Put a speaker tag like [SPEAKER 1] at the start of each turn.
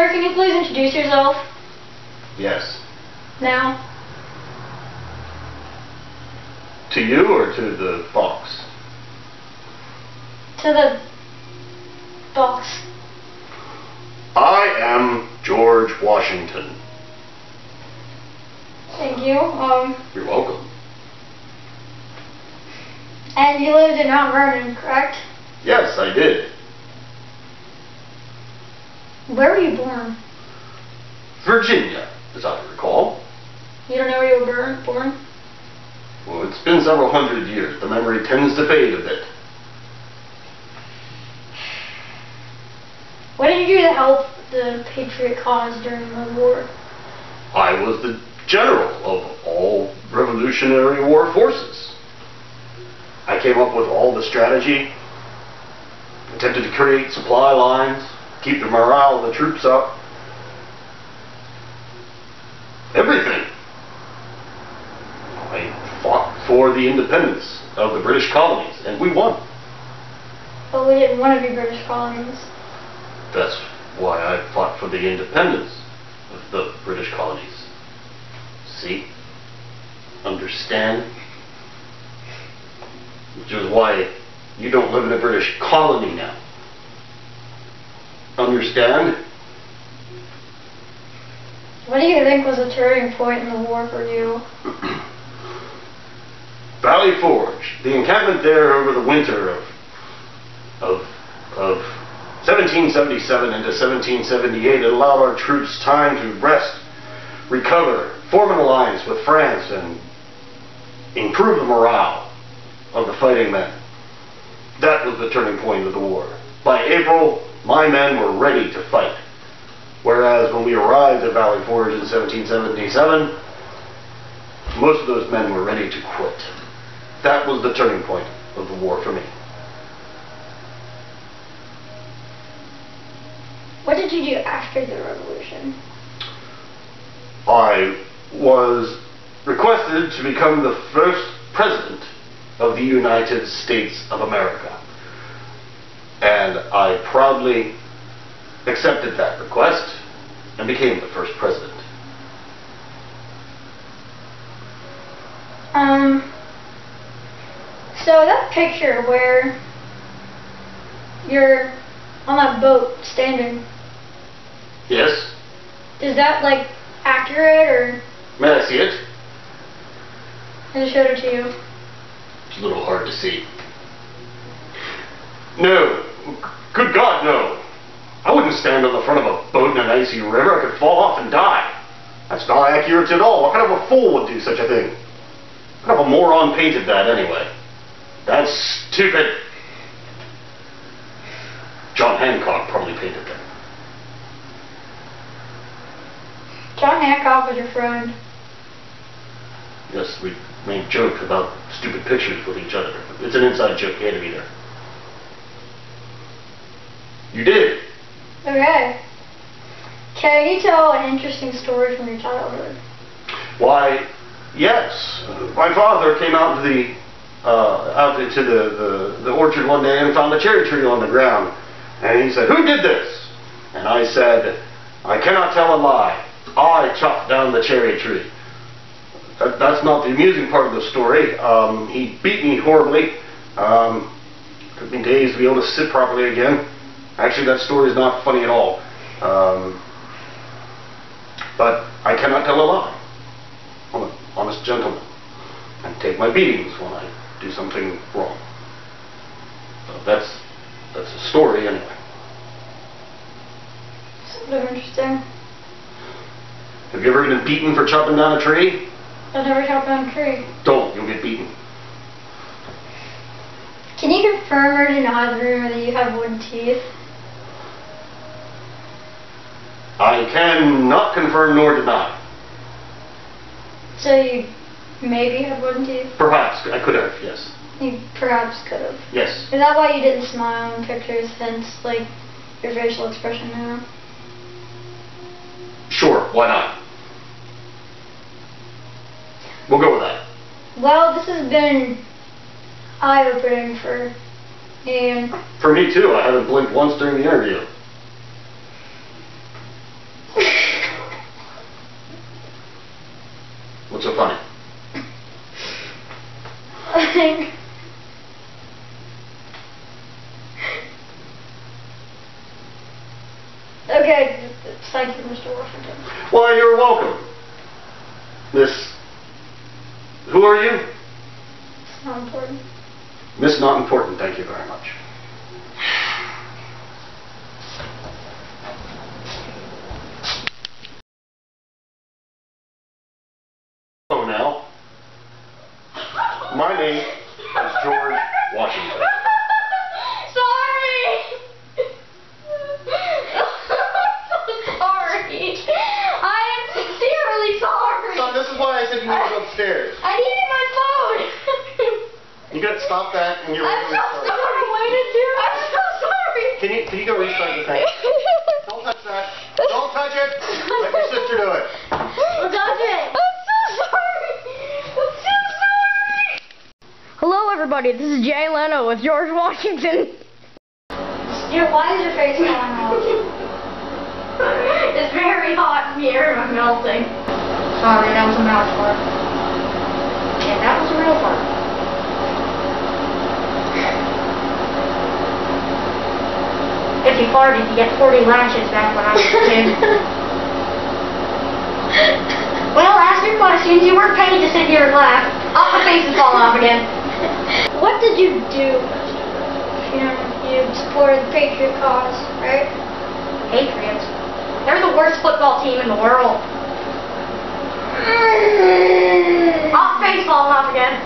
[SPEAKER 1] Sir, can you please introduce yourself?
[SPEAKER 2] Yes.
[SPEAKER 1] Now?
[SPEAKER 2] To you or to the box?
[SPEAKER 1] To the box.
[SPEAKER 2] I am George Washington.
[SPEAKER 1] Thank you.
[SPEAKER 2] You're welcome.
[SPEAKER 1] And you lived in Mount Vernon, correct?
[SPEAKER 2] Yes, I did.
[SPEAKER 1] Where were you born?
[SPEAKER 2] Virginia, as I recall.
[SPEAKER 1] You don't know where you were born?
[SPEAKER 2] Well, it's been several hundred years. The memory tends to fade a bit.
[SPEAKER 1] What did you do to help the Patriot cause during the war?
[SPEAKER 2] I was the general of all Revolutionary War forces. I came up with all the strategy, attempted to create supply lines, keep the morale of the troops up. Everything. I fought for the independence of the British colonies, and we won.
[SPEAKER 1] But we didn't want to be British colonies.
[SPEAKER 2] That's why I fought for the independence of the British colonies. See? Understand? Which is why you don't live in a British colony now. Understand?
[SPEAKER 1] What do you think was a turning point in the war for you?
[SPEAKER 2] Valley Forge, the encampment there over the winter of 1777 into 1778, it allowed our troops time to rest, recover, form an alliance with France, and improve the morale of the fighting men. That was the turning point of the war. By April, my men were ready to fight. Whereas when we arrived at Valley Forge in 1777, most of those men were ready to quit. That was the turning point of the war for me.
[SPEAKER 1] What did you do after the revolution?
[SPEAKER 2] I was requested to become the first president of the United States of America. And I proudly accepted that request and became the first president.
[SPEAKER 1] So that picture where you're on that boat standing.
[SPEAKER 2] Yes?
[SPEAKER 1] Is that like accurate or?
[SPEAKER 2] May I see it?
[SPEAKER 1] I just showed it to you.
[SPEAKER 2] It's a little hard to see. No. Good God, no. I wouldn't stand on the front of a boat in an icy river. I could fall off and die. That's not accurate at all. What kind of a fool would do such a thing? What kind of a moron painted that anyway? That's stupid. John Hancock probably painted that.
[SPEAKER 1] John Hancock was your friend.
[SPEAKER 2] Yes, we made jokes about stupid pictures with each other. It's an inside joke. He had to be there. You did.
[SPEAKER 1] Okay. Can you tell an interesting story from your childhood?
[SPEAKER 2] Why, yes. My father came out into the orchard one day and found a cherry tree on the ground. And he said, "Who did this?" And I said, "I cannot tell a lie. I chopped down the cherry tree." That's not the amusing part of the story. He beat me horribly. Took me days to be able to sit properly again. Actually, that story is not funny at all. But I cannot tell a lie. I'm an honest gentleman. And take my beatings when I do something wrong. So that's a story anyway.
[SPEAKER 1] Sort of interesting.
[SPEAKER 2] Have you ever been beaten for chopping down a tree?
[SPEAKER 1] I've never chopped down a tree.
[SPEAKER 2] Don't. You'll get beaten.
[SPEAKER 1] Can you confirm or deny the rumor that you have wooden teeth?
[SPEAKER 2] I cannot confirm nor deny.
[SPEAKER 1] So you maybe have wooden teeth?
[SPEAKER 2] Perhaps. I could have, yes.
[SPEAKER 1] You perhaps could have.
[SPEAKER 2] Yes.
[SPEAKER 1] Is that why you didn't smile in pictures, hence, like, your facial expression now?
[SPEAKER 2] Sure, why not? We'll go with that.
[SPEAKER 1] Well, this has been eye-opening for me.
[SPEAKER 2] For me too. I haven't blinked once during the interview. What's so funny?
[SPEAKER 1] Okay, thank you, Mr. Washington.
[SPEAKER 2] Why, you're welcome. Miss... Who are you?
[SPEAKER 1] It's not important.
[SPEAKER 2] Miss Not Important, thank you very much. Hello now. My name is George Washington.
[SPEAKER 1] Sorry! I'm so sorry. I am sincerely sorry.
[SPEAKER 2] Son, this is why I said you need to go upstairs.
[SPEAKER 1] I needed my phone.
[SPEAKER 2] You gotta stop that and you're
[SPEAKER 1] I'm so sorry. I'm so sorry.
[SPEAKER 2] Can you go restart the thing? Don't touch that. Don't touch it. Let your sister do it.
[SPEAKER 1] Don't touch it. I'm so sorry. I'm so sorry.
[SPEAKER 3] Hello everybody, this is Jay Leno with George Washington.
[SPEAKER 1] Why is your face going off? It's very hot in here and I'm melting. Sorry, that was a mouse fart. Yeah, that was a real fart. If you farted, you get 40 lashes back when I was a kid. Well, ask your questions. You weren't paid to sit here and laugh. Oh, my face is falling off again. What did you do, Mr. You supported the Patriot cause, right? Patriots? They're the worst football team in the world. Oh, face falling off again.